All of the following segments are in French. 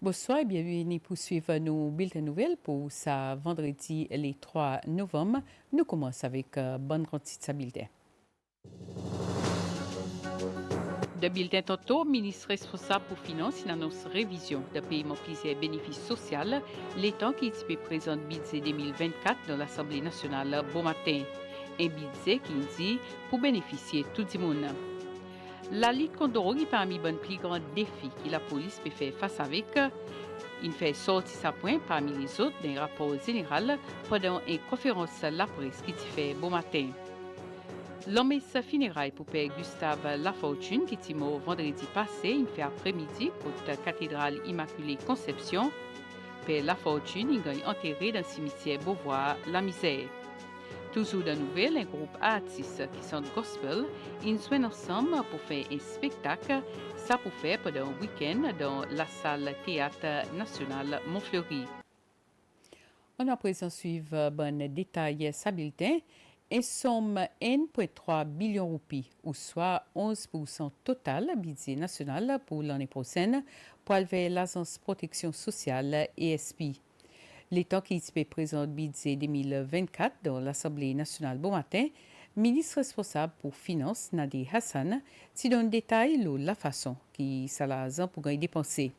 Bonsoir et bienvenue pour suivre nos bulletins nouvelles pour ce vendredi le 3 novembre. Nous commençons avec bonne quantité de bulletin. De bulletin tantôt, ministre responsable pour finances, il annonce révision de paiement plusieurs bénéfices sociaux, l'étant qui est présent budget 2024 dans l'Assemblée nationale bon matin. Un budget qui dit pour bénéficier tout le monde. La lutte contre la drogue est parmi les plus grands défis que la police peut faire face avec. Il fait sortir sa pointe parmi les autres d'un rapport général pendant une conférence la presse qui fait bon matin. L'homme sa funérailles pour Père Gustave Lafortune qui est mort vendredi passé, il fait après-midi pour la cathédrale Immaculée Conception. Père Lafortune il est enterré dans le cimetière Beauvoir, La Misère. Toujours de nouvelles, un groupe d'artistes qui sont gospel, ils se mettent ensemble pour faire un spectacle, ça pour faire pendant un week-end dans la salle Théâtre National Montfleury. On a présent suivre bon détail sa bulletin. Une somme 1,3 billion de roupies, ou soit 11% total budget national pour l'année prochaine, pour aller l'Agence Protection Sociale ESP. L'État qui est présent budget 2024 dans l'Assemblée nationale bon matin, ministre responsable pour finances Nadir Hassan, qui donne détail de la façon qui Salazan pour gagner dépenser.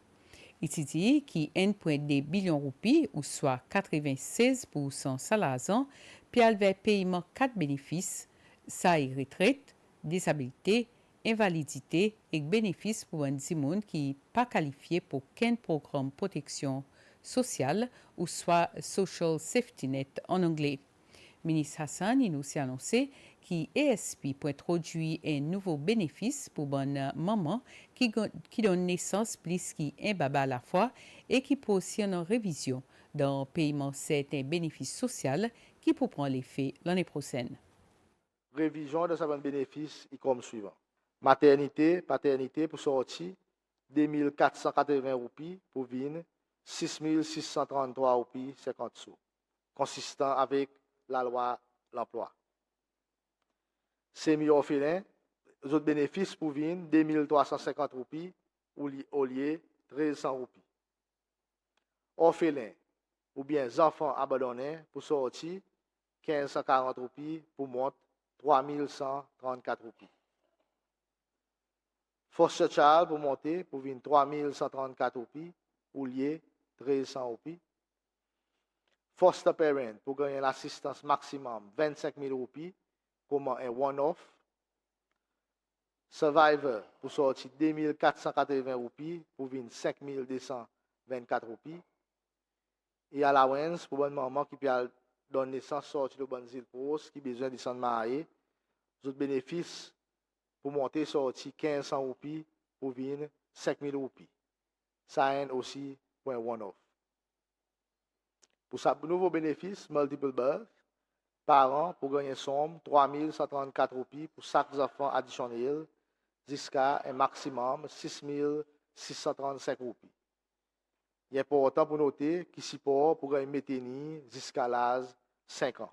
Il dit qu'il 1,2 billion de roupies, ou soit 96% Salazan, puis avec paiement 4 bénéfices, ça y retraite, disabilité, invalidité et bénéfices pour un monde qui n'est pas qualifié pour qu'un programme de protection sociale ou soit Social Safety Net en anglais. Ministre Hassan il nous a annoncé qu'il ESP pour introduire un nouveau bénéfice pour bonne maman qui donne naissance plus qu'un baba à la fois et qui peut aussi en révision dans le paiement certains bénéfices sociaux qui peut prendre l'effet l'année prochaine. Révision de certains bénéfices est comme suivant. Maternité, paternité pour sortir 2480 roupies pour venir 6633 roupies 50 sous, consistant avec la loi l'emploi. Semi-orphelin, les autres bénéfices pour venir 2350 roupies au lieu 1300 roupies. Orphelin, ou bien enfants abandonnés pour sortir 1540 roupies pour monter 3134 roupies. Foster child pour monter pour venir 3134 roupies ou lié 1300 roupies. Foster parent pour gagner l'assistance maximum 25 000 roupies comme un one-off. Survivor pour sortir 2480 roupies pour venir 5224 roupies. Et allowance pour une maman qui peut donner naissance sortir de bonnes îles qui a besoin de s'en marier. Les autres bénéfices pour monter sortir 1500 roupies pour venir 5000 roupies. Ça aide aussi pour un one-off. Pour ce nouveau bénéfice, multiple birth, parents pour gagner somme 3134 roupies pour chaque enfant additionnel jusqu'à un maximum 6635 roupies. Il est important pour noter qu'il support pour gagner maintenir jusqu'à l'âge 5 ans.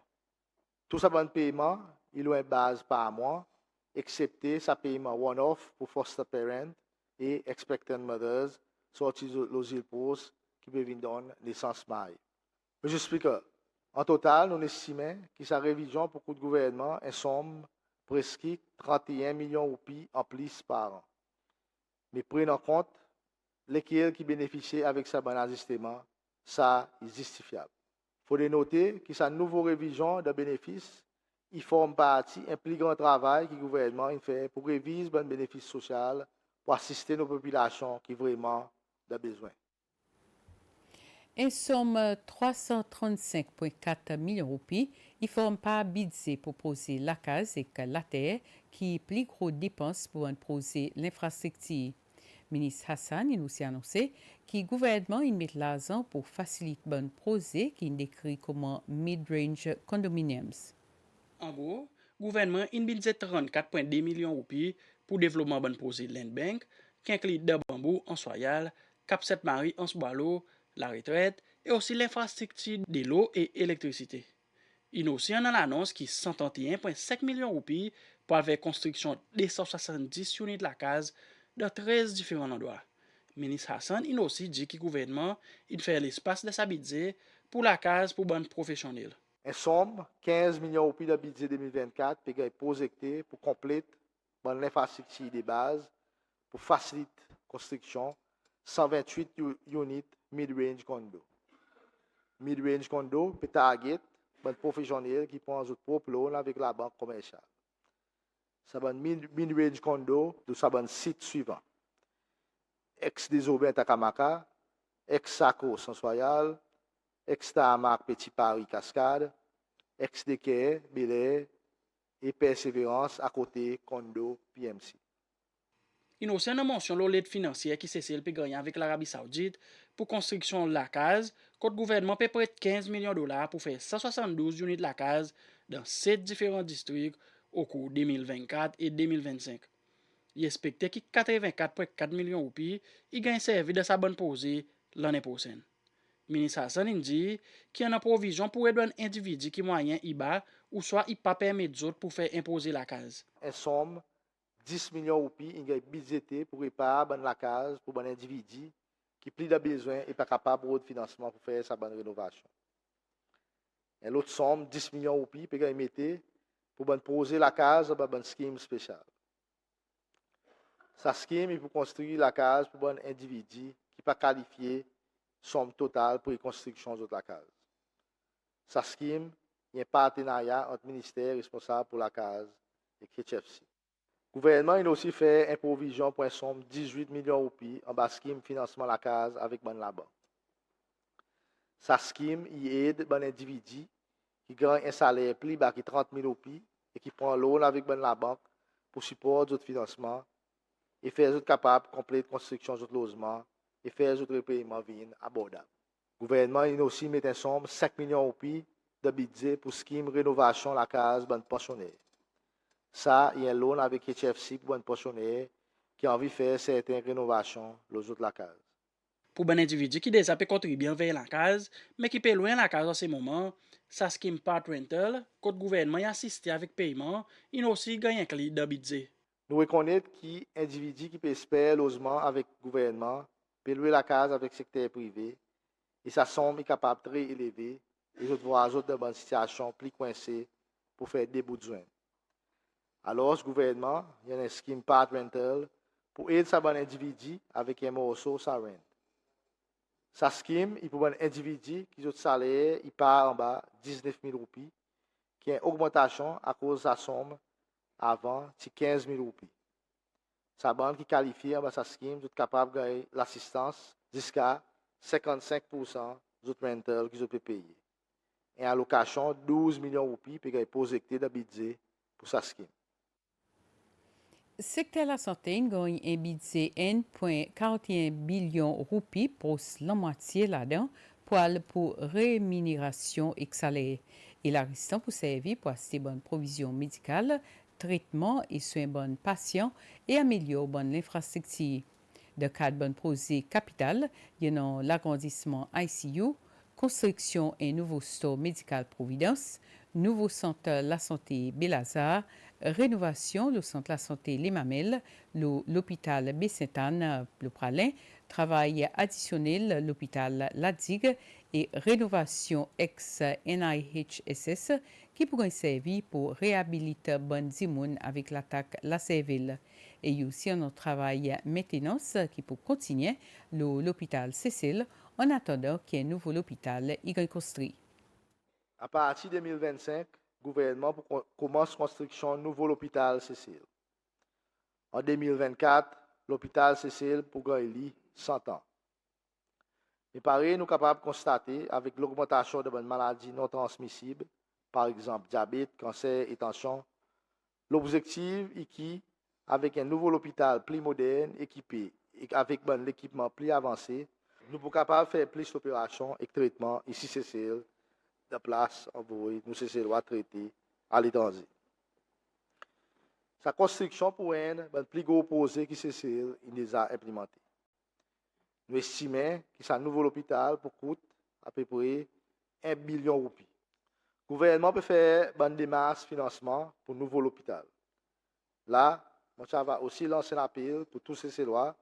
Tout ça bon paiement, il a une base par mois, excepté sa paiement one-off pour foster parents et expectant mothers, sortis les îles Pauvres qui peuvent donner naissance mariée. Mais j'explique. En total, nous estimons que sa révision pour le gouvernement est somme presque 31 millions de roupies en plus par an. Mais prenons en compte lesquels qui bénéficient avec ce bon ajustement, ça est justifiable. Il faut noter que sa nouvelle révision de bénéfices il forme partie d'un plus grand travail que le gouvernement fait pour réviser les bénéfices sociaux pour assister nos populations qui ont vraiment besoin. En somme 335,4 millions de roupies, il forme pas budget pour poser la case et la terre qui est plus gros dépenses pour un projet l'infrastructure. Ministre Hassan il nous a annoncé que le gouvernement met l'argent pour faciliter bon projet qui est décrit comme mid-range condominiums. En gros, le gouvernement a un budget 34,2 millions de roupies pour développement bon projet Land Bank, qui inclut de bambou en Soyal, Cap Sainte-Marie en Sboilo, la retraite et aussi l'infrastructure de l'eau et l'électricité. Il y a aussi une annonce qui est 131,5 millions de roupies pour la construction de 170 unités de la case dans 13 différents endroits. Ministre Hassan, il aussi dit que le gouvernement il fait l'espace de sa budget pour la case pour bonne professionnelle. En somme, 15 millions de roupies de budget 2024 peut être projeté pour compléter l'infrastructure de base pour faciliter la construction 128 units mid-range condo. Mid-range condo peut target les professionnels qui prennent leur propre loan avec la banque commerciale. Ça va mid-range condo de ça site suivant. Ex-Désobé Takamaka, ex-Saco Sans-Soyal, ex-Tahamak Petit Paris Cascade, ex-Déquet, Bel-Air et Persévérance à côté condo PMC. Il y a aussi une mention de l'aide financière qui s'est le gagné avec l'Arabie Saoudite pour construction de la case, que le gouvernement peut prêter 15 millions de dollars pour faire 172 unités de la case dans 7 différents districts au cours 2024 et 2025. Il expecte que 84,4 millions de roupies y gagnent servi de sa bonne posée l'année prochaine. Le ministre Hassan dit qu'il y a une provision pour aider un individu qui moyen IBA ou soit il pas permettre d'autres pour faire imposer la case. En somme, 10 millions de roupies sont budgétés pour réparer la case pour un individu qui plus de besoin et pas capable de financement pour faire sa bonne rénovation. Et l'autre somme, 10 millions de roupies, peut être mettre pour poser la case dans un scheme spécial. Sa scheme est pour construire la case pour un individu qui n'est pas qualifié somme totale pour la construction de la case. Sa scheme est un partenariat entre le ministère responsable pour la case et KHFC. Le gouvernement a aussi fait une provision pour une somme de 18 millions de roupies en bas scheme financement de la case avec la banque. Sa scheme aide un individu qui gagne un salaire plus bas que 30 000 roupies et qui prend loan avec la banque pour supporter d'autres financements et faire autres capables de compléter la construction de logement et faire autres paiements abordables. Le gouvernement a aussi mis en somme 5 millions de roupies de budget pour scheme rénovation de la case de pensionnaires. Ça, il y a un loan avec HFC pour un pensionnaire qui a envie de faire certaines rénovations de la case. Pour un individu qui déjà peut contribuer vers la case, mais qui peut loin la case en ce moment, sa scheme part rental, que le gouvernement a assisté avec paiement, il a aussi gagné un clé de budget. Nous reconnaissons qu'un individu qui peut espérer logement avec le gouvernement peut louer la case avec le secteur privé et sa somme est capable de très élevée et je vois les autres dans une situation plus coincée pour faire des bouts de joint. Alors, le gouvernement il y a un scheme part rental pour aider un individu avec un morceau sa rente. Sa scheme est pour un individu qui a un salaire il part en bas 19 000 roupies, qui a une augmentation à cause de sa somme avant de 15 000 roupies. Sa banque qui qualifie en bas sa scheme est capable de gagner l'assistance jusqu'à 55% de rental qu'ils ont payé. Et en allocation, 12 millions de roupies peut être projeté de budget pour sa scheme. Secteur la santé gagne un budget 1,41 billion de roupies pour la moitié là-dedans pour rémunération et salaire. Et la restant pour servir pour assister bonne provision médicale, traitement et soins bonnes patients et améliorer bonne l'infrastructure. De cadre bonne projet capital, il y a l'agrandissement ICU, construction et nouveau store médical Providence, nouveau centre la santé Belazar, rénovation du centre la santé Les Mamelles, l'hôpital Bessintan, le Pralin, travail additionnel l'hôpital La Digue et rénovation ex-NIHSS qui pourrait servir pour réhabiliter bonne zimoun avec l'attaque La Cervelle. Et aussi un travail maintenance qui peut continuer l'hôpital Cécile en attendant qu'il y ait un nouveau hôpital construit. À partir de 2025, le gouvernement commence la construction d'un nouveau hôpital Cécile. En 2024, l'hôpital Cécile pour gagner 100 ans. Mais pareil, nous sommes capables de constater avec l'augmentation de maladies non transmissibles, par exemple diabète, cancer et tension, l'objectif est qu'avec un nouveau hôpital plus moderne, équipé et avec l'équipement plus avancé, nous sommes capables de faire plus d'opérations et de traitements ici Cécile, de place envoyée, nous Cécile traiter à l'étranger. Sa construction pour un plus gros projet que Cécile est déjà implémenté. Nous estimons que ce nouveau hôpital pour coûte à peu près 1 billion de roupies. Le gouvernement peut faire une démarche de financement pour le nouveau hôpital. Là, on va aussi lancer un appel pour tous ces lois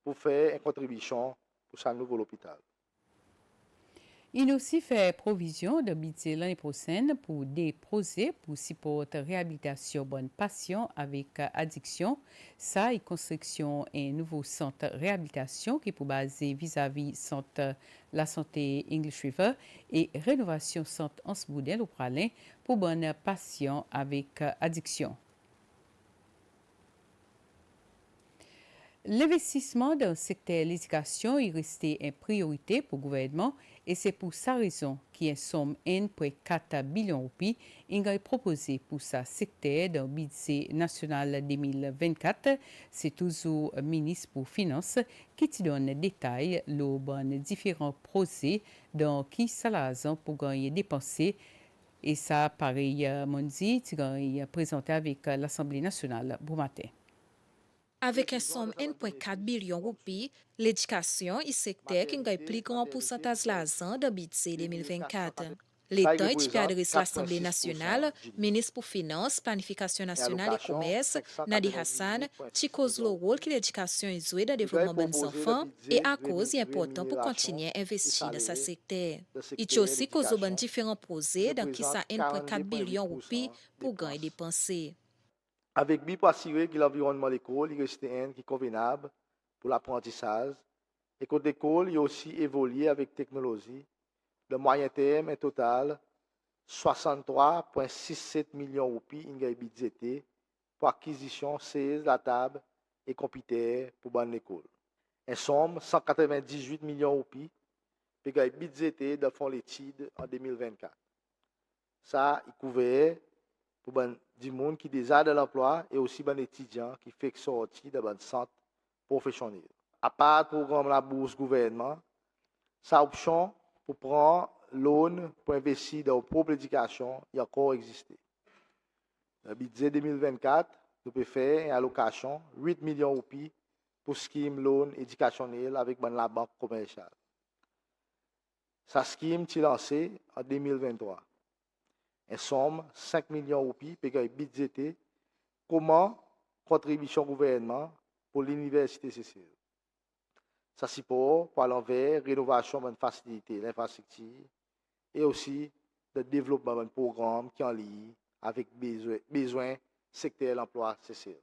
pour faire une contribution pour ce nouveau hôpital. Il aussi fait provision de budget l'année prochaine pour des projets pour supporter réhabilitation bonne patient avec addiction. Ça et construction un nouveau centre réhabilitation qui pour baser vis-à-vis centre la santé English River et rénovation centre Hans Boudel au Pralin pour bonne patient avec addiction. L'investissement dans le secteur de l'éducation est resté une priorité pour le gouvernement et c'est pour sa raison qu'il y a une somme 1,4 billion de roupies est proposée pour ce secteur dans le budget national 2024. C'est toujours le ministre pour Finances qui te donne des détails sur différents projets dans qui ça l'argent pour gagner dépenser. Et ça, pareil, Mondi, tu as présenté avec l'Assemblée nationale pour matin. Avec une somme 1,4 billion de roupies, l'éducation est un secteur qui a un plus grand pourcentage d'argent dans le budget 2024. L'État est adresse l'Assemblée nationale, ministre pour Finances, Planification nationale et Commerce, Nadi Hassan, qui cause le rôle que l'éducation joue dans le développement des enfants et à cause est important pour continuer à investir dans ce secteur. Il aussi cause de différents projets dans qui ça 1,4 billion de roupies pour gagner dépenser. Avec but pour assurer que l'environnement de l'école reste un qui est convenable pour l'apprentissage et que l'école est aussi évolué avec technologie. De moyen terme, un total 63,67 millions de roupies est budgété pour acquisition 16 la table et computers pour bonne l'école. En somme, 198 millions de roupies est budgété dans fond l'étude en 2024. Ça, il couvert pour du monde qui déjà de l'emploi et aussi des étudiants qui fait sortir de bon centre professionnel. À part le programme la bourse gouvernement, sa option pour prendre loan pour investir dans la propre éducation y a encore existé. Dans le budget 2024, nous pouvons faire une allocation 8 millions de roupies pour scheme loan éducationnel avec la banque commerciale. Sa scheme est lancée en 2023. En somme, 5 millions de roupies pour budgéter comment contribution gouvernement pour l'université CCL. Ça support par l'envers, rénovation de faciliter l'infrastructure et aussi le développement d'un programme qui est en ligne avec besoin secteur de l'emploi CCL.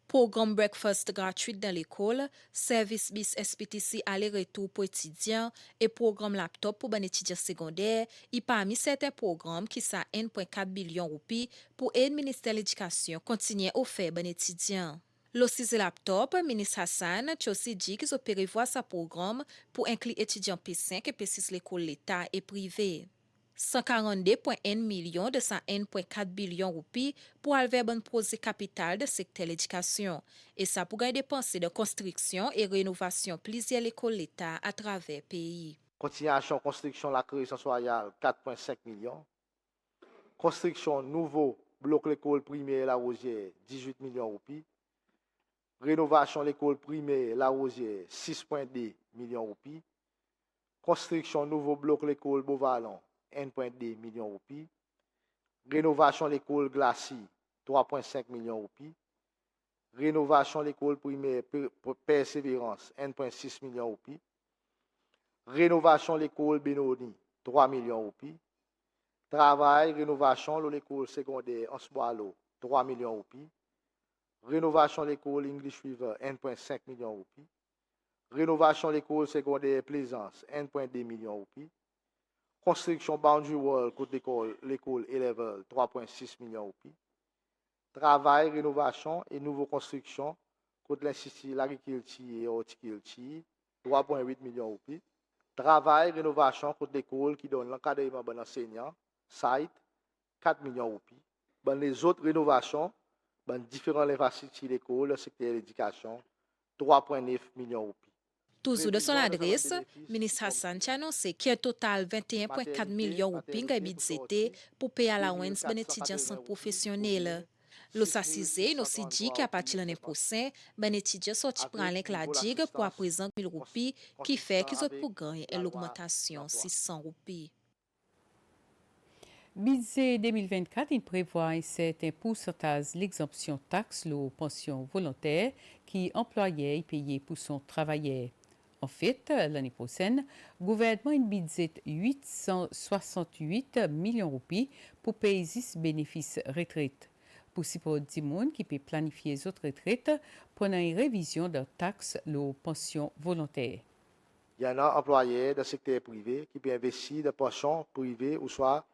Programme breakfast gratuit dans l'école, service bis SPTC aller-retour pour étudiants et programme laptop pour les étudiants secondaires et parmi certains programmes qui sont 1,4 billion de roupies pour aider le ministère de l'Éducation continuer à offrir aux étudiants. L'OCIS laptop, ministre Hassan, a aussi dit qu'ils ont prévu ce programme pour inclure étudiants P5 et P6 l'école l'État et privé. 142,1 millions de 101,4 billions de roupies pour aller bon projet capital de secteur de l'éducation. Et ça pour gagner dépenser de construction et rénovation plusieurs écoles l'État à travers le pays. Continuation construction la création royale 4,5 millions. Construction nouveau bloc l'école primaire La Rosière 18 millions de roupies. Rénovation l'école primaire La Rosière 6,2 millions de roupies. Construction nouveau bloc l'école Beauvalon 1,2 millions de roupies. Rénovation l'école Glacis, 3,5 millions de roupies. Rénovation l'école primaire Persévérance, 1,6 millions de roupies. Rénovation l'école Benoni, 3 millions de roupies. Travail, rénovation l'école secondaire Ansboalo, 3 millions de roupies. Rénovation l'école English River, 1,5 millions de roupies. Rénovation l'école secondaire Plaisance, 1,2 millions de roupies. Construction Boundary Wall, côté l'école A-Level, 3,6 millions de roupies. Travail, rénovation et nouvelle construction, côté l'Institut l'agriculture et horticulture, 3,8 millions de roupies. Travail, rénovation, côté l'école qui donne l'encadrement de l'enseignant, site, 4 millions de roupies. Les autres rénovations, différentes infrastructures de l'école, le secteur de l'éducation, 3,9 millions de roupies. Toujours de son adresse, le ministre Hassan a annoncé qu'il y a un total 21,4 millions de roupies budgétés pour payer à l'allowance des étudiants sans professionnels. L'OSACISE nous aussi dit qu'à partir de l'année prochaine, les étudiants sortis prennent la digue pour à présent 1 000 roupies, qui fait qu'ils ont pour gagner une augmentation de 600 roupies. Budget 2024, il prévoit un certain pourcentage l'exemption taxe aux pensions volontaires qui employait payé pour son travailleur. En fait, l'année prochaine, le gouvernement a un budget 868 millions de roupies pour payer ce bénéfice retraite. Pour si pour 10 personnes qui peuvent planifier les autres retraites pendant une révision de taxes aux pensions volontaires. Il y en a employés dans le secteur privé qui peuvent investir dans pensions privées ou soit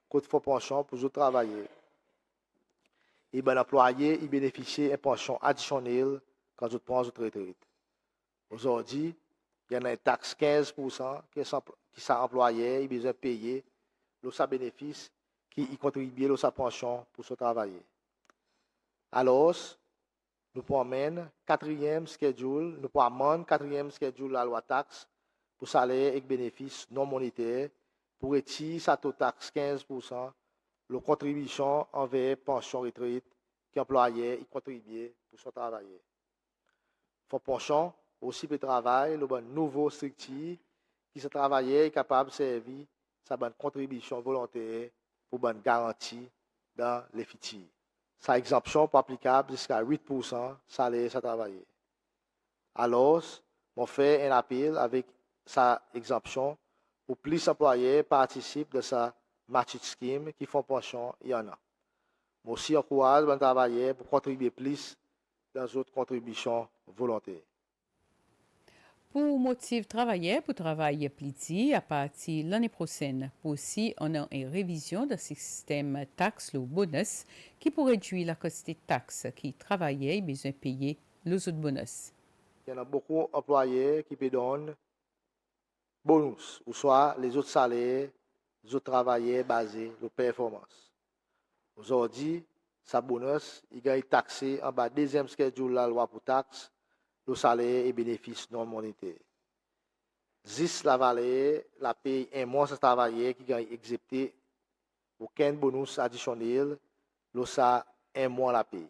contre fonds pension pour eux travailler. Et ben employé, il bénéficie d'une pension additionnelle quand ils prennent votre retraite. Aujourd'hui, il y en a une taxe 15% qui sont employés, il besoin payer le bénéfice qui y contribue à sa pension pour se travailler. Alors, nous prenons quatrième schedule, nous prenons quatrième schedule la loi taxe pour salaire et bénéfices non monétaires pour retirer sa taxe 15%, la contribution envers pension retraite qui employé y contribue pour son travailler. Fonds pension aussi peut travailler le bon nouveau structure qui se travaillait est capable de servir sa bonne contribution volontaire pour bonne garantie dans les futurs. Sa exemption pas applicable jusqu'à 8% salaire sa travailler. Alors, on fait un appel avec sa exemption pour plus d'employés participent de sa match scheme qui font pension, il y en a. Mais aussi encourage les travailleurs pour contribuer plus dans d'autres contributions volontaires. Pour motiver travailleurs pour travailler plus à partir de l'année prochaine. Aussi, on a une révision du système taxe le bonus qui pourrait réduire la quantité de taxes qui travaillent besoin de payer les autres bonus. Il y en a beaucoup d'employés qui peuvent donner bonus, ou soit les autres salaires, les autres travailleurs basés sur la performance. Aujourd'hui, sa bonus, il gagne taxé en bas deuxième schedule de la loi pour taxe, le salaire et bénéfices non monétaires. Zis la valeur, la paye un mois de travailleur qui gagne excepté aucun bonus additionnel, le ça un mois la paye.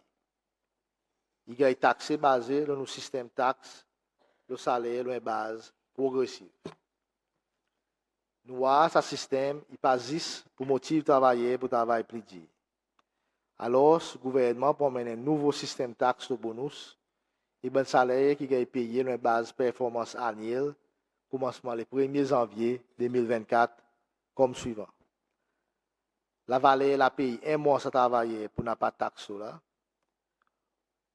Il gagne taxé basé sur le système taxe, le salaire, le base progressive. Nous avons ce système, il passe pour motiver travailler pour travailler plus dur. Alors, le gouvernement promène un nouveau système taxe de bonus. Et ben salaire qui est payé dans une base performance annuelle, commencement le 1er janvier 2024, comme suivant. La valeur la paye un mois sans travailler pour n'a pas de taxe là.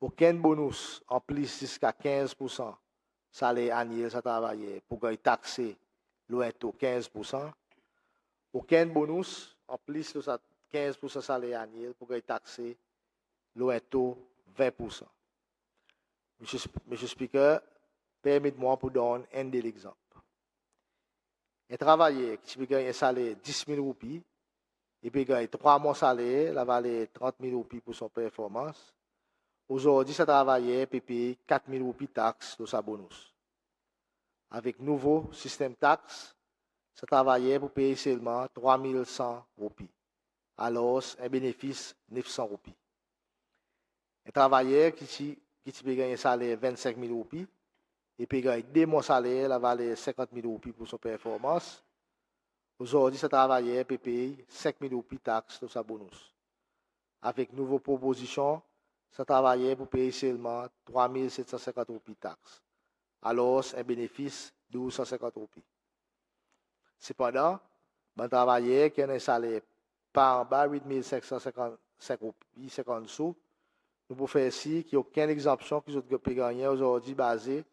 Aucun bonus en plus jusqu'à 15% salaire annuel sans travailler pour gagner taxé le taux 15%. Aucun bonus en plus de 15% salaire annuel pour gagner taxé le taux 20%. Monsieur Speaker, permettez-moi pour donner un de l'exemple. Un travailleur qui peut gagner un salaire de 10 000 roupies, il peut gagner 3 mois de salaire, la valeur 30 000 roupies pour son performance. Aujourd'hui, ce travailleur peut payer 4 000 roupies de taxes de sa bonus. Avec le nouveau système taxe, ce travailleur peut payer seulement 3 100 roupies. Alors, un bénéfice de 900 roupies. Un travailleur qui peut gagner un salaire de 25 000 roupies, il peut gagner 2 mois de salaire, la valeur 50 000 roupies pour son performance. Aujourd'hui, ce travailleur peut payer 5 000 roupies de taxes de sa bonus. Avec une nouvelle proposition, ce travailleur peut payer seulement 3 750 roupies de taxes. Alors, un bénéfice de 1250 roupies. Cependant, un travailleur qui a un salaire par en bas 8 555 roupies 50 sous, nous pouvons faire ici qu'il n'y a aucune exemption que vous pouvez gagner aujourd'hui basée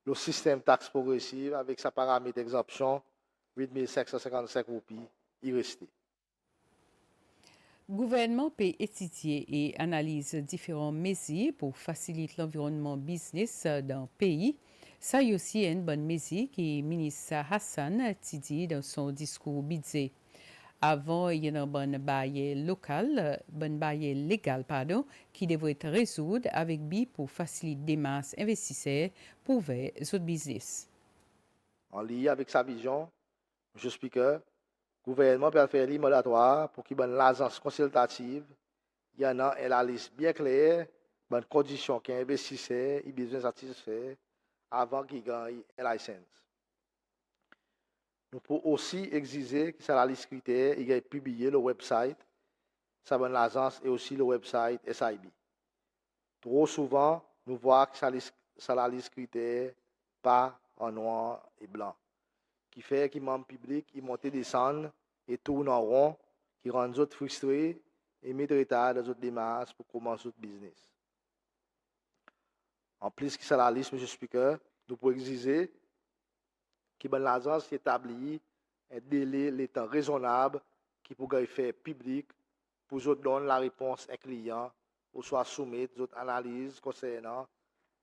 sur le système taxe progressive avec sa paramètre d'exemption 8 555 roupies y rester. Le gouvernement peut étudier et analyser différentes mesures pour faciliter l'environnement business dans le pays. Ça y aussi une bonne mesure que le ministre Hassan a dit dans son discours budget. Avant, il y a un bon bail local, bon bail légal, qui devrait être résolu avec BI pour faciliter des masses investisseurs pour vers autres business. En lien avec sa vision, M. Speaker, le gouvernement peut faire un moratoire pour qu'il y ait une agence consultative. Il y en a une liste bien claire, bonnes conditions qu'un investisseur a besoin de satisfaire avant qu'il gagne une licence. Nous pouvons aussi exiger que ça la liste critères, il y ait publié le website, ça bonne l'agence et aussi le website SIB. Trop souvent, nous voyons que ça la liste critères pas en noir et blanc, qui fait que les membres publics, ils montent et descendent et tournent en rond, qui rendent les autres frustrés et mettent retard dans les autres démarches pour commencer notre business. En plus que ça la liste, M. Speaker, nous pouvons exiger que l'agence établit un délai, les temps raisonnable qui pourrait faire public pour nous donner la réponse à client ou soit soumettre d'autres analyses concernant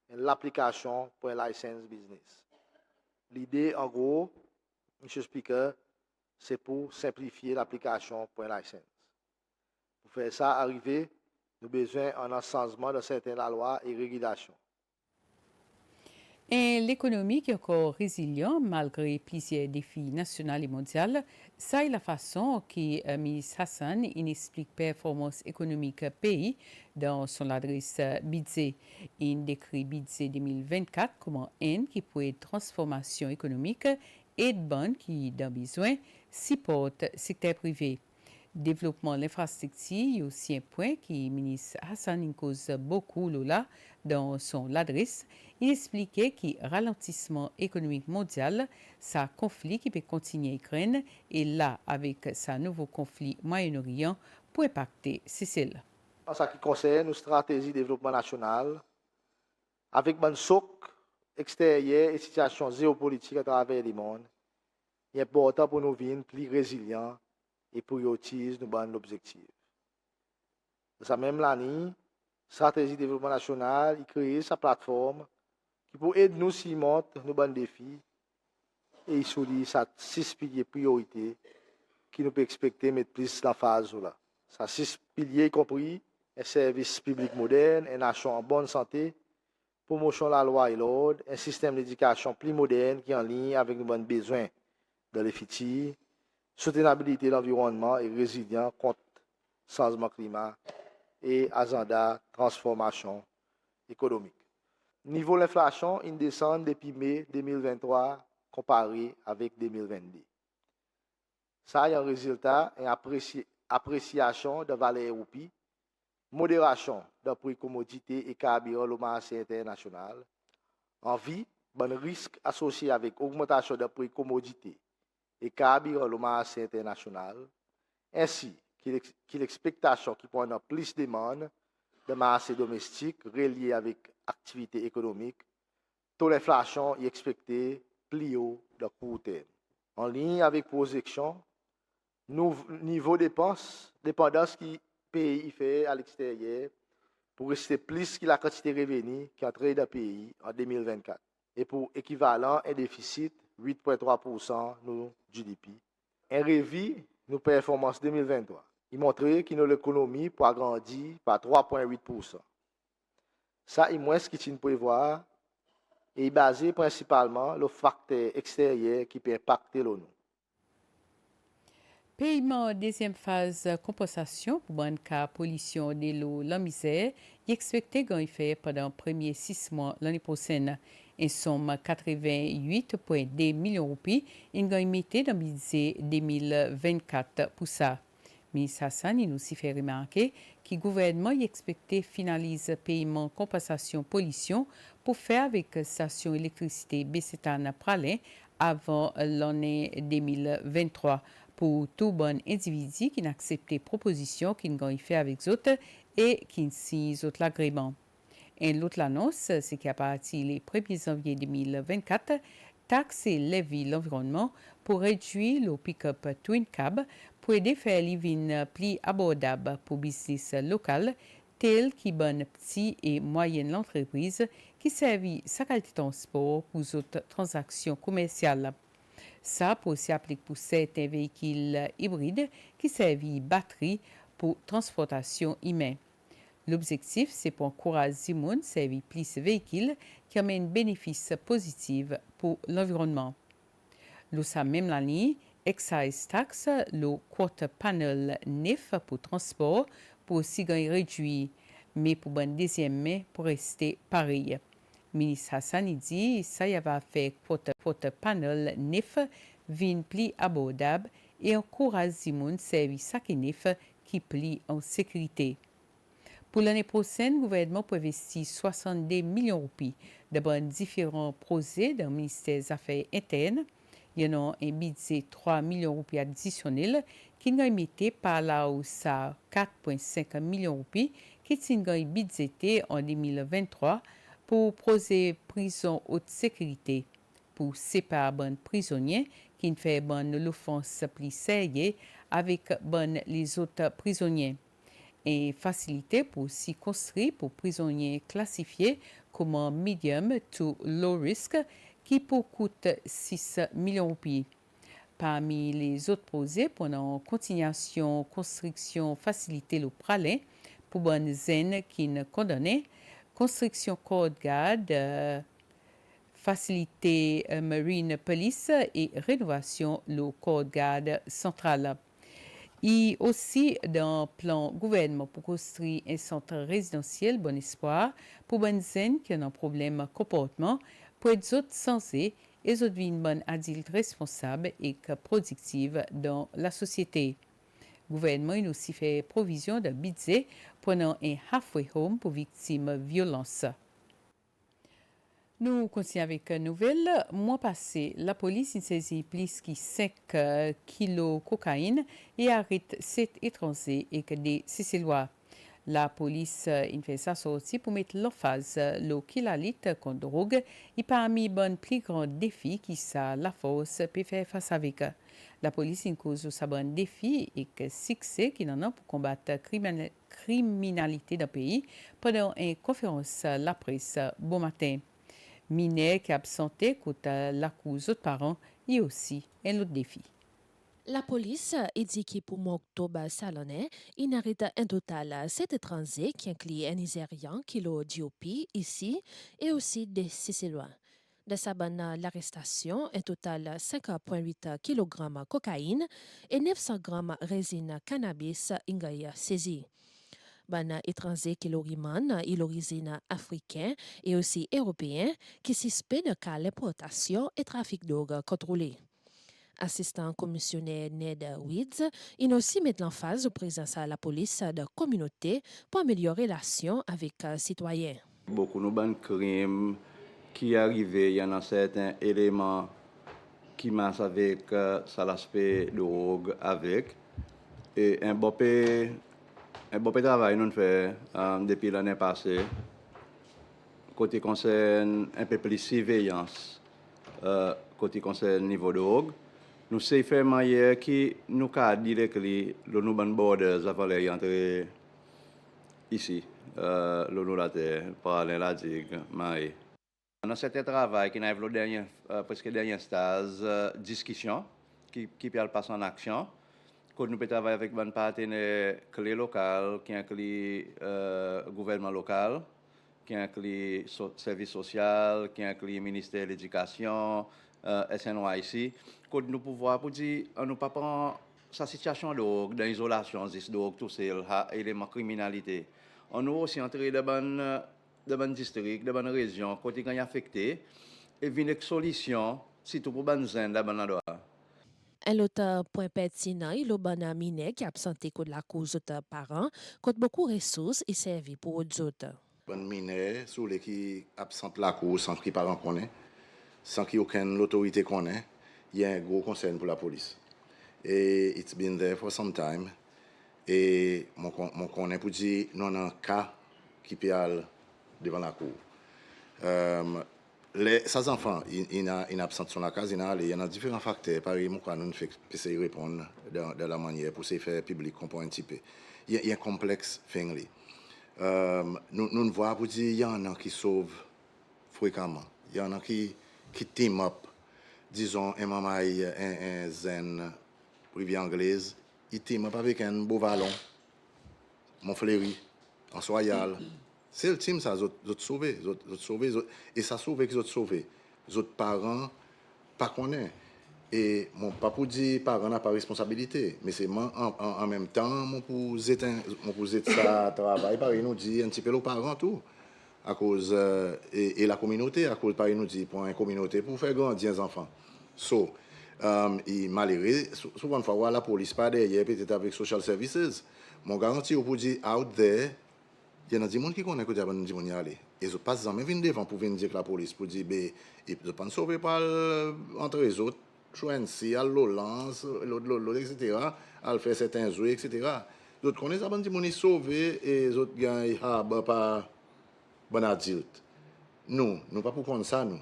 l'application pour un license business. L'idée, en gros, M. Speaker, c'est pour simplifier l'application pour un license. Pour faire ça arriver, nous avons besoin d'un changement de certaines lois et régulations. Et l'économie qui est encore résiliente malgré plusieurs défis nationaux et mondiaux, ça est la façon que Ms. Hassan explique performance économique pays dans son adresse budget. Il décrit budget 2024 comme un qui peut être transformation économique et de bonne qui, dans besoin, supporte secteur privé. Développement de l'infrastructure est aussi un point qui le ministre Hassan cause beaucoup là dans son adresse. Il expliquait que ralentissement économique mondial, sa conflit qui peut continuer en Ukraine et là avec sa nouveau conflit Moyen-Orient pour impacter Sicile. En ce qui concerne nos stratégies de développement national, avec un choc extérieur et situation géopolitique à travers le monde, il est important pour nous venir plus résilients et pour utiliser nos bons objectifs. De sa même année, stratégie de développement national, il crée sa plateforme qui peut aider nous à monter nos bons défis et il souligne sa 6 piliers priorités qui nous peut expecter mettre plus dans la phase là. Sa 6 piliers compris un service public moderne, une nation en bonne santé, promotion de la loi et l'ordre, un système d'éducation plus moderne qui est en ligne avec nos bons besoins de les futurs, soutenabilité de l'environnement et résilient contre le changement climat et agenda transformation économique. Niveau de l'inflation, il descend depuis mai 2023 comparé avec 2022. Ça a un résultat, une appréciation de valeur roupie, modération de prix commodité et carburant au marché international, envie, bon risque associé avec augmentation de prix commodité et carburant au marché international, ainsi que l'expectation qui prend plus de demande de marché domestique relié avec activité économique, taux d'inflation est expecté plus haut de court terme. En ligne avec projection, niveau dépendance qui pays fait à l'extérieur pour rester plus que la quantité de revenus qui entrée dans le pays en 2024 et pour équivalent un déficit 8,3% de GDP. Un revue nos performances 2023. Il montrait que l'économie peut agrandir par 3,8%. Ça, il moins ce qu'il peut voir et basé principalement le facteur extérieur qui peut impacter l'ONU. Paiement deuxième phase compensation pour ban cas pollution de l'eau la misère est expecté qu'on fait pendant les premiers 6 mois l'année prochaine. En somme 88,2 millions de roupies, il a mis dans le budget 2024 pour ça. Ministre Hassan il nous fait remarquer que le gouvernement est expecté finaliser paiement compensation pollution pour faire avec station électricité Bessetane Pralin avant l'année 2023 pour tout bon individu qui n'accepte proposition qu'il a fait avec autres et qui signe autres l'agrément. Et l'autre annonce, c'est qu'à partir du 1er janvier 2024, taxe et levy l'environnement pour réduire le pick-up Twin Cab pour aider à faire les vignes plus abordables pour business local, tel qui bonne petite et moyenne entreprise qui servent sa qualité de transport pour autres transactions commerciales. Ça peut s'appliquer pour certains véhicules hybrides qui servent batterie pour transportation humaine. L'objectif, c'est pour encourager les gens à servir plus de véhicules qui amènent bénéfices positifs pour l'environnement. Dans même l'année, excise tax, le quarter panel neuf pour transport, pour aussi réduire, mais pour une deuxième main, pour rester pareil. Ministre Hassan dit ça y va faire quarter panel neuf vin pli abordable et encourage Zimoun service sakinif qui plie en sécurité. Pour l'année prochaine, le gouvernement peut investir 62 millions de roupies dans différents projets dans le ministère des Affaires internes. Il y a un budget 3 millions de roupies additionnels qui est émis par la hausse à 4,5 millions de roupies qui est budgété en 2023 pour projet prison haute sécurité pour séparer les prisonniers qui fait l'offense plus sérieuse avec les autres prisonniers. Et facilité pour s'y construire pour prisonniers classifiés comme medium to low risk qui pour coûte 6 millions de roupies. Parmi les autres projets, pendant continuation construction facilité le pralin pour bonnes zen qui ne condamnait, construction code guard, facilité marine police et rénovation le code guard central. Et aussi dans le plan gouvernement pour construire un centre résidentiel Bon Espoir pour les jeunes qui ont un problème de comportement, pour être autres sensés et autres une bonne adulte responsable et productive dans la société. Le gouvernement a aussi fait provision de budget pendant un halfway home pour victimes de violences. Nous continuons avec une nouvelle. Mois passé, la police a saisi plus de 5 kilos de cocaïne et arrête 7 étrangers et des Sicélois. La police a fait ça sortie pour mettre l'emphase sur la lutte contre la drogue et parmi les plus grands défis qui la force peut faire face avec. La police a cause de bon défi et que succès qui en a pour combattre la criminalité dans le pays pendant une conférence la presse bon matin. Mineur qui absenté coûte la cause aux parents et aussi un autre défi. La police indique pour mois octobre salonnais, il arrête un total 7 étrangers qui incluent un Nigérian qui est d'Éthiopie ici et aussi des Sicélois. De sa bonne l'arrestation, un total 5,8 kg de cocaïne et 900 g de résine cannabis ingaya saisi. Ban étranger qui l'oriman, il origine africain et aussi européen qui suspect de cas l'importation et trafic de drogue contrôlé. Assistant commissionnaire Ned Weeds, il aussi met l'emphase aux présences à la police de communauté pour améliorer la relation avec citoyens. Beaucoup de crimes qui arrivent, il y en a certains éléments qui marchent avec l'aspect de drogue avec. Et un bon travail nous fait depuis l'année passée. Côté concerne un peu plus surveillance, côté concerne niveau de drogue. Nous savons faire manière qui nous a dit que le nouveau borders avant de rentrer ici, le nous la terre, par la digue, maï. Dans ce travail qui a eu presque dernier stage, discussion qui peut passer en action. Quand nous travaillons avec un partenaire clé local, qui est le gouvernement local, qui est le service social, qui est le ministère de l'Éducation, SNYC, quand nous pouvons pour dire, nous pas prendre sa situation de drogue, d'isolation, de drogue, tout ces éléments de criminalité. On nous aussi entré dans les districts, dans les régions, côté quand il est affecté, et vient une solution, surtout pour les jeunes, dans les Un autre point pertinent, il y a un mineur qui est absenté de la cause de parents, qui beaucoup de ressources et servi pour les autres. Un mineur sur les qui absente la cause sans que les parents connaissent, sans qu'il y ait aucune autorité connaisse, il y a un gros concern pour la police. Et it's been there for some time. Et mon connaît pour dire non un cas qui peut aller devant la cour. Ces enfants, ils absent sur la case, il y a différents facteurs. Par exemple, nous faisons répondre de la manière pour se faire public comprendre un petit peu. Il y a un complexe family. Nous voyons pour dire il y en a qui sauvent fréquemment. Il y en a qui team up, disons, un maman, un zen, rivière anglaise, il team up avec un beau ballon, Montfleury, en Soyal. C'est le team, ça, ils sauvé. Et ça sauve qu'ils ont sauvé. Les autres parents, pas connaissent. Et mon papa pour dire parents n'a pas responsabilité. Mais c'est en même temps, mon pour ça travail, pareil, nous dit un petit peu aux parents tout. À cause, et la communauté, à cause, pareil, nous dit pour une communauté, pour faire grandir les enfants. So, Et malheureux, souvent fois la police pas derrière peut-être avec social services. Mon garantie pour dire out there, il y en a des gens qui connaissent que des gens qui y aller. Et ils passent jamais venir devant pour venir dire que la police pour dire ben ils ne pas sauver par entre les autres, choisir à l'Olance, l'autre etc. à faire certains jeux etc. D'autres connaissent des gens qui sauver et les autres gagnent pas bon adulte. Nous pas pour connaître ça nous.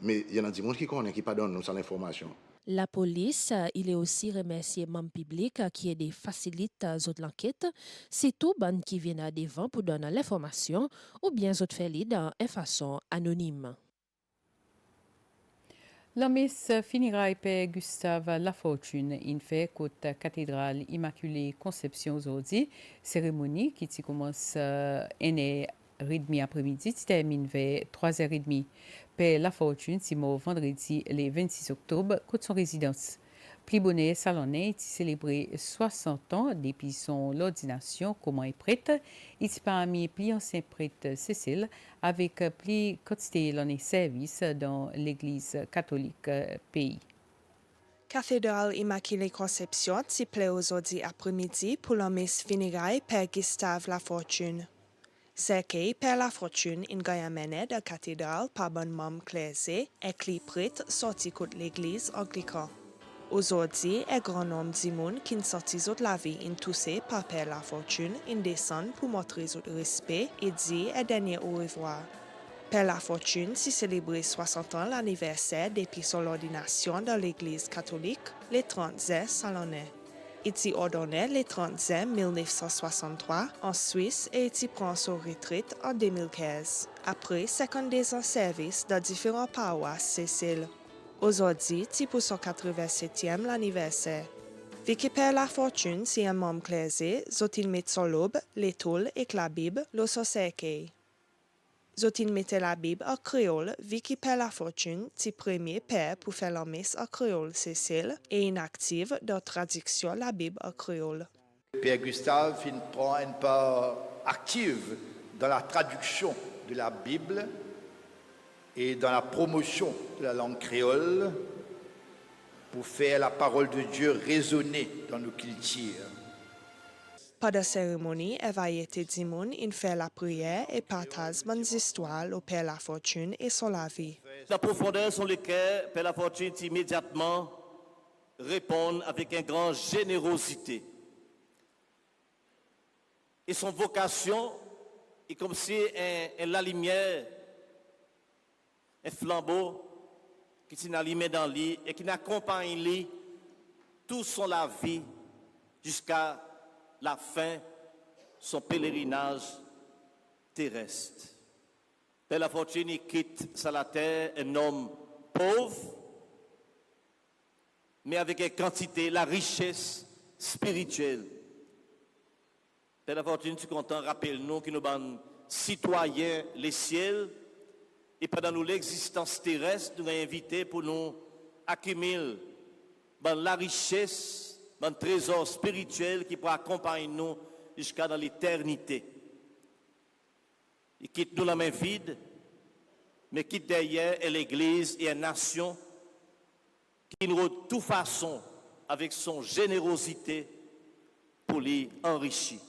Mais il y en a des gens qui connaissent qui pas donnent nous ça l'information. La police, il est aussi remercié membres publics qui aident facilite l'enquête. C'est tout ban qui viennent à devant pour donner l'information ou bien autres fait de façon anonyme. La messe finira Père Gustave Lafortune, in fait côte cathédrale Immaculée Conception aujourd'hui. Cérémonie qui commence 1h30 après-midi, qui termine vers 3h30. Père Lafortune, c'est mort vendredi le 26 octobre, côte son résidence. Plibonnet Salonnais est célébré 60 ans depuis son ordination comme prêtre. Il est parmi les anciens prêtres Cécile avec plus quantité de service dans l'Église catholique pays. Cathédrale Immaculée Conception s'y plaît aujourd'hui après-midi pour la messe funéraire Père Gustave Lafortune. Cercueil Père Lafortune in Guyamene de cathédrale par bon membre clergé et cli prêtre sorti de l'église anglicane. Aujourd'hui, un grand nombre de monde qui sorti de la vie in touché par Père Lafortune in descend pour montrer son respect et dire un dernier au revoir. Père Lafortune s'y célébrait 60 ans l'anniversaire depuis son ordination dans l'église catholique le 30 juin Salonnais. Il s'y ordonné le 30 juin 1963 en Suisse et il prend son retraite en 2015, après 52 ans de service dans différentes paroisses Cécile. Aujourd'hui, c'est pour son 87e l'anniversaire. Vu que Père Lafortune, c'est un membre clergé, il met son l'aube, l'étoile et la Bible dans son cercueil. Il mettait la Bible en créole, vu que Père Lafortune, c'est le premier père pour faire la messe en créole Cécile et inactive dans la traduction de la Bible en créole. Père Gustave prend une part active dans la traduction de la Bible et dans la promotion de la langue créole pour faire la parole de Dieu résonner dans nos cultures. Pas de cérémonie, elle va être dimanche, il fait la prière et partage bonnes histoires au Père Lafortune et sur la vie. La profondeur sur laquelle Père Lafortune immédiatement répond avec une grande générosité. Et son vocation est comme si la lumière, un flambeau qui s'est allumé dans lui et qui accompagne lui toute son la vie jusqu'à la fin son pèlerinage terrestre. Père Lafortune quitte sur la terre un homme pauvre, mais avec une quantité, la richesse spirituelle. Père Lafortune, tu es content, rappelle-nous que nous sommes citoyens les ciels et pendant nous l'existence terrestre, nous sommes invités pour nous accumuler la richesse, un trésor spirituel qui pourra accompagner nous jusqu'à dans l'éternité. Il quitte nous la main vide, mais quitte derrière l'Église et la nation qui nous de toute façon avec son générosité pour les enrichir.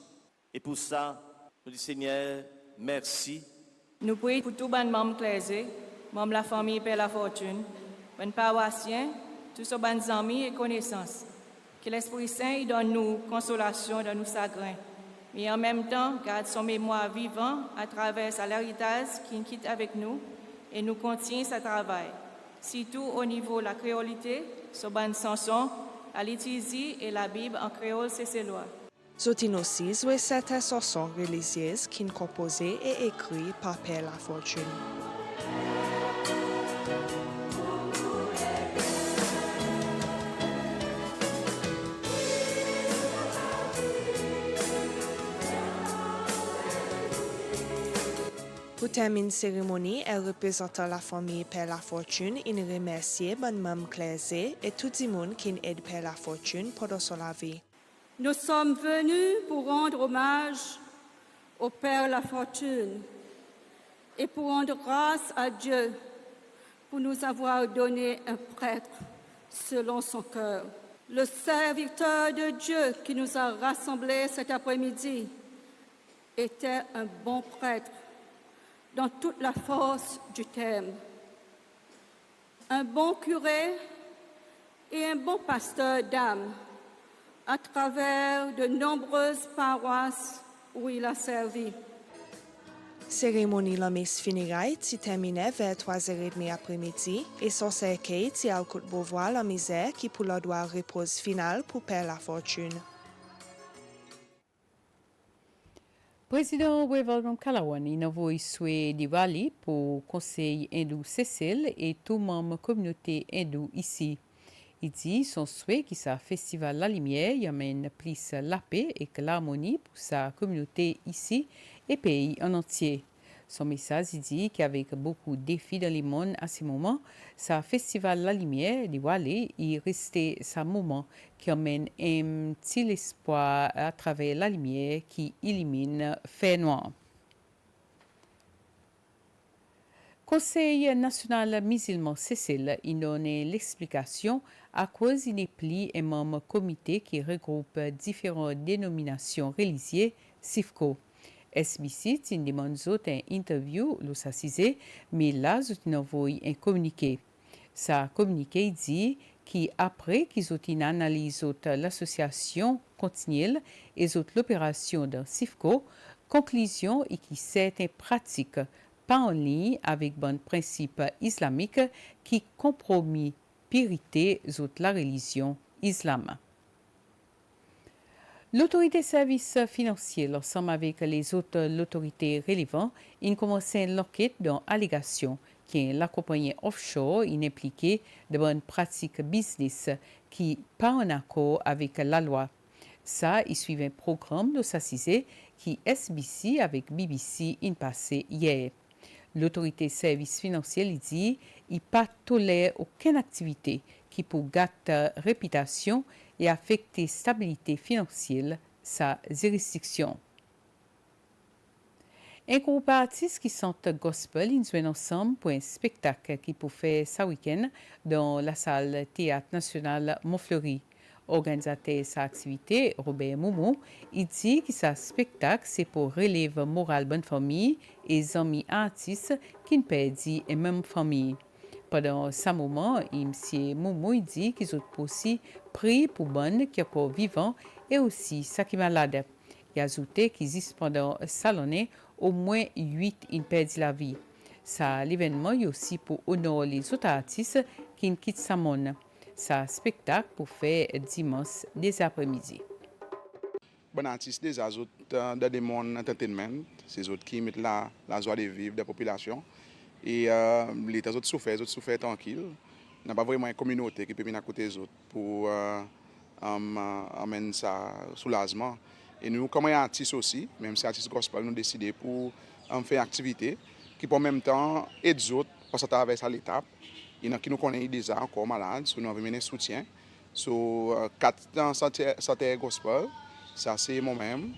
Et pour ça, nous disons Seigneur, merci. Nous prions pour tous les membres clergés, membres de la famille Père Lafortune, les paroissiens, tous les amis et connaissances. Que l'Esprit Saint donne nous consolation dans nos chagrins, mais en même temps garde son mémoire vivant à travers l'héritage qui quitte avec nous et nous continue sa travail. Surtout au niveau de la créolité, son ban chanson, à l'utiliser et la Bible en créole cécélois. Zotin aussi joué certaines chansons religieuses qui sont composées et écrites par Père Lafortune. Pour terminer la cérémonie, elle représente la famille Père Lafortune. Il remercie bon membre clergé et tout le monde qui aide Père Lafortune pendant son vie. Nous sommes venus pour rendre hommage au Père Lafortune et pour rendre grâce à Dieu pour nous avoir donné un prêtre selon son cœur. Le serviteur de Dieu qui nous a rassemblés cet après-midi était un bon prêtre dans toute la force du terme, un bon curé et un bon pasteur d'âme à travers de nombreuses paroisses où il a servi. Cérémonie la messe funéraire s'est terminée vers 3h30 après-midi et son cercueil s'est à Côte-Beauvoir la misère qui pour le droit repose final pour Père Lafortune. Président Reverend Kalawan a envoyé souhait Diwali pour Conseil hindou Cécile et tout membre communauté hindou ici. Il dit son souhait que sa festival La Lumière y amène plus la paix et que l'harmonie pour sa communauté ici et pays en entier. Son message dit qu'avec beaucoup de défis dans le monde à ce moment, sa festival La Lumière Diwali est resté sa moment qui amène un petit espoir à travers la lumière qui élimine fait noir. Conseil national musulman Cécile a donné l'explication à cause il n'est plus un membre comité qui regroupe différentes dénominations religieuses, SIFCO. SBC a demandé une interview le sacisé, mais là, ils ont envoyé un communiqué. Ça communiqué dit qu'après qu'ils ont analysé l'association continuelle et l'opération de SIFCO, conclusion est que c'est une pratique pas en ligne avec bon principe islamique qui compromet purité de la religion islam. L'autorité de services financiers, ensemble avec les autres autorités relevantes, ont commencé une enquête dans l'allégation qui la compagnie offshore impliquée de bonnes pratiques business qui pas en accord avec la loi. Ça, il suit un programme de s'assiser qui SBC avec BBC in passé hier. L'autorité de services financiers dit qu'il pas tolère aucune activité qui peut gâter réputation et affecter stabilité financière sa jurisdiction. Un groupe d'artistes qui sentent gospel ils jouent ensemble pour un spectacle qui peut faire ce week-end dans la salle Théâtre National Montfleury. Organisateur de cette activité, Robert Moumou, il dit que ce spectacle c'est pour relever morale bonne famille et amis artistes qui ne perdent la même famille. Pendant ce moment, M. Moumou dit qu'ils ont aussi pris pour bonne qui est encore vivant et aussi ça qui est malade. Il a ajouté qu'ils existent pendant salonné au moins 8 qui perdent la vie. Ça l'événement est aussi pour honorer les autres artistes qui quittent sa monde. Ça spectacle pour faire dimanche dès après-midi. Bon artiste des autres dans le monde entertainment, c'est autres qui mettent la joie de vivre des populations et les autres souffrent tranquille. Il n'y a pas vraiment une communauté qui peut venir à côté des autres pour amener ça soulagement. Et nous, comme artistes aussi, même si artistes gospel, nous décidons pour faire une activité qui peut en même temps aider les autres passer à travers cette étape. Il y en a qui nous connaissent déjà encore malades, nous avons mené soutien. Sur 4 dans santé gospel, ça c'est moi-même,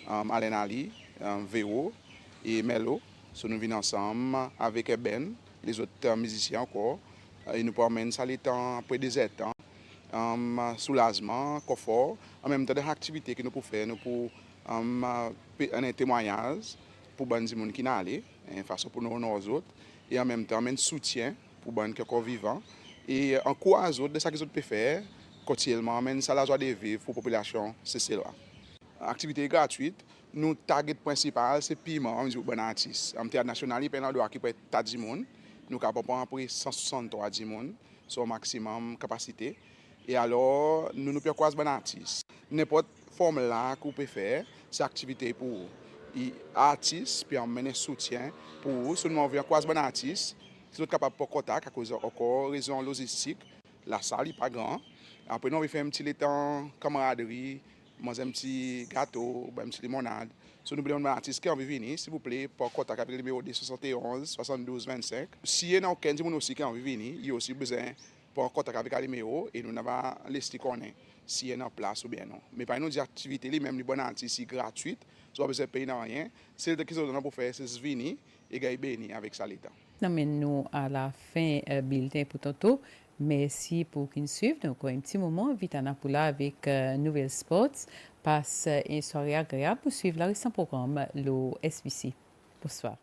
Alain Ali, Véro et Melo. Nous venons ensemble avec Ben, les autres musiciens encore. Et nous pouvons mener ça les temps après des temps, soulagement, confort, en même temps des activités que nous pouvons faire, nous pouvons un témoignage pour les gens qui sont allés, une façon pour nous autres, et en même temps un soutien pour les gens qui sont encore vivants, et encourager les autres de ce qu'ils peuvent faire quotidiennement, amène ça la joie de vivre pour la population, c'est cela. Activité gratuite, nous target principal c'est paiement on dit bon artiste. En théâtre national, il y a un endroit qui peut être 10 personnes, nous capable après 163 personnes, sur maximum capacité. Et alors nous pouvons croiser bon artiste. N'importe forme là qu'on peut faire, c'est activité pour vous. Et artiste puis emmener soutien pour vous. Seulement on vient croiser bon artiste, c'est capable de contact à cause encore raison logistique. La salle n'est pas grande. Après nous on fait un petit temps camaraderie. Manger un petit gâteau, un petit limonade. Si nous voulons un artiste qui a envie de venir, s'il vous plaît, pour contact avec le numéro de 71 72 25. Si il y a aucun de aussi qui a envie de venir, il y a aussi besoin pour contact avec le numéro et nous avons listé qu'on est, s'il y a en place ou bien non. Mais par exemple, des activités, même les bonnes artistes gratuites, si vous avez besoin de payer rien, c'est ce qu'ils ont pour faire, c'est venir et gagner béni avec ça l'État. Nous nous à la fin bulletin pour tantôt. Merci pour qu'ils nous suivent. Donc, un petit moment, Vitana Poula avec Nouvelle Sports. Passe une soirée agréable pour suivre le récent programme, le SBC. Bonsoir.